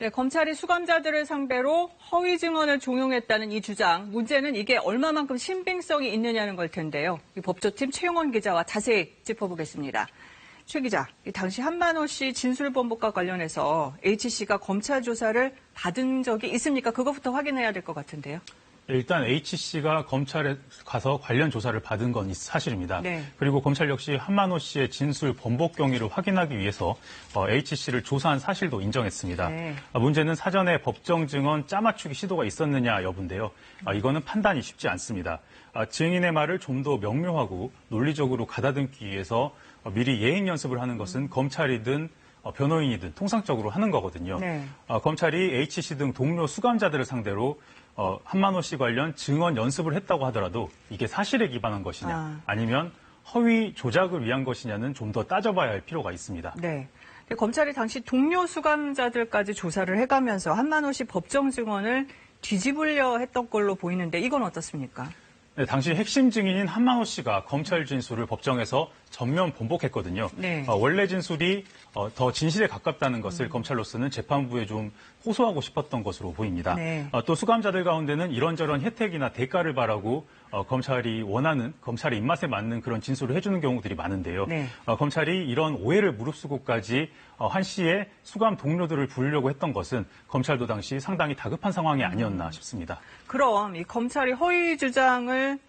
네, 검찰이 수감자들을 상대로 허위 증언을 종용했다는 이 주장, 문제는 이게 얼마만큼 신빙성이 있느냐는 걸 텐데요. 이 법조팀 최용원 기자와 자세히 짚어보겠습니다. 최 기자, 당시 한만호 씨 진술번복과 관련해서 H씨가 검찰 조사를 받은 적이 있습니까? 그것부터 확인해야 될 것 같은데요. 일단 H씨가 검찰에 가서 관련 조사를 받은 건 사실입니다. 네. 그리고 검찰 역시 한만호 씨의 진술 번복 경위를 확인하기 위해서 H씨를 조사한 사실도 인정했습니다. 네. 문제는 사전에 법정 증언 짜맞추기 시도가 있었느냐 여부인데요. 이거는 판단이 쉽지 않습니다. 증인의 말을 좀 더 명료하고 논리적으로 가다듬기 위해서 미리 예행 연습을 하는 것은 검찰이든 변호인이든 통상적으로 하는 거거든요. 네. 검찰이 H씨 등 동료 수감자들을 상대로 한만호 씨 관련 증언 연습을 했다고 하더라도 이게 사실에 기반한 것이냐 아니면 허위 조작을 위한 것이냐는 좀 더 따져봐야 할 필요가 있습니다. 네. 검찰이 당시 동료 수감자들까지 조사를 해가면서 한만호 씨 법정 증언을 뒤집으려 했던 걸로 보이는데 이건 어떻습니까? 네, 당시 핵심 증인인 한만호 씨가 검찰 진술을 법정에서 전면 번복했거든요. 네. 원래 진술이 더 진실에 가깝다는 것을 검찰로서는 재판부에 좀 호소하고 싶었던 것으로 보입니다. 네. 또 수감자들 가운데는 이런저런 혜택이나 대가를 바라고 검찰이 원하는 검찰의 입맛에 맞는 그런 진술을 해주는 경우들이 많은데요. 네. 검찰이 이런 오해를 무릅쓰고까지 한 씨의 수감 동료들을 부르려고 했던 것은 검찰도 당시 상당히 다급한 상황이 아니었나 싶습니다. 그럼 이 검찰이 허위 증언을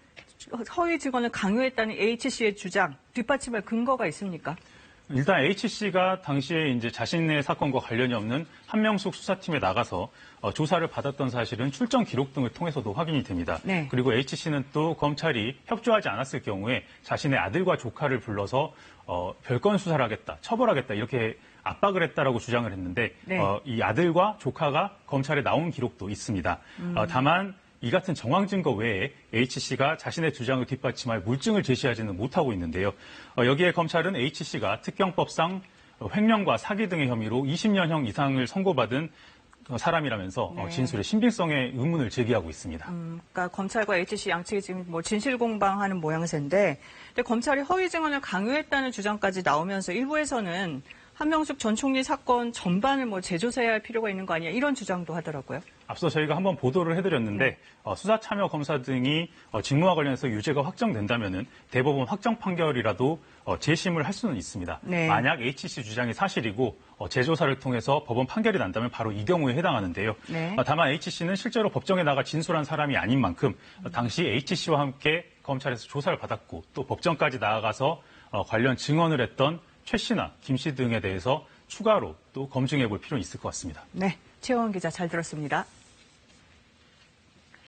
강요했다는 H씨의 주장, 뒷받침할 근거가 있습니까? 일단 H씨가 당시에 이제 자신의 사건과 관련이 없는 한명숙 수사팀에 나가서 조사를 받았던 사실은 출정 기록 등을 통해서도 확인이 됩니다. 네. 그리고 H씨는 또 검찰이 협조하지 않았을 경우에 자신의 아들과 조카를 불러서 별건 수사를 하겠다, 처벌하겠다 이렇게 압박을 했다라고 주장을 했는데 네. 이 아들과 조카가 검찰에 나온 기록도 있습니다. 다만 이 같은 정황 증거 외에 H씨가 자신의 주장을 뒷받침할 물증을 제시하지는 못하고 있는데요. 여기에 검찰은 H씨가 특경법상 횡령과 사기 등의 혐의로 20년형 이상을 선고받은 사람이라면서 네. 진술의 신빙성에 의문을 제기하고 있습니다. 그러니까 검찰과 H씨 양측이 지금 진실 공방하는 모양새인데, 근데 검찰이 허위 증언을 강요했다는 주장까지 나오면서 일부에서는 한명숙 전 총리 사건 전반을 재조사해야 할 필요가 있는 거 아니냐 이런 주장도 하더라고요. 앞서 저희가 한번 보도를 해드렸는데 수사참여검사 등이 직무와 관련해서 유죄가 확정된다면은 대법원 확정 판결이라도 재심을 할 수는 있습니다. 네. 만약 H씨 주장이 사실이고 재조사를 통해서 법원 판결이 난다면 바로 이 경우에 해당하는데요. 네. 다만 H씨는 실제로 법정에 나가 진술한 사람이 아닌 만큼 당시 H씨와 함께 검찰에서 조사를 받았고 또 법정까지 나아가서 관련 증언을 했던 최 씨나 김 씨 등에 대해서 추가로 또 검증해 볼 필요는 있을 것 같습니다. 네, 최원 기자 잘 들었습니다.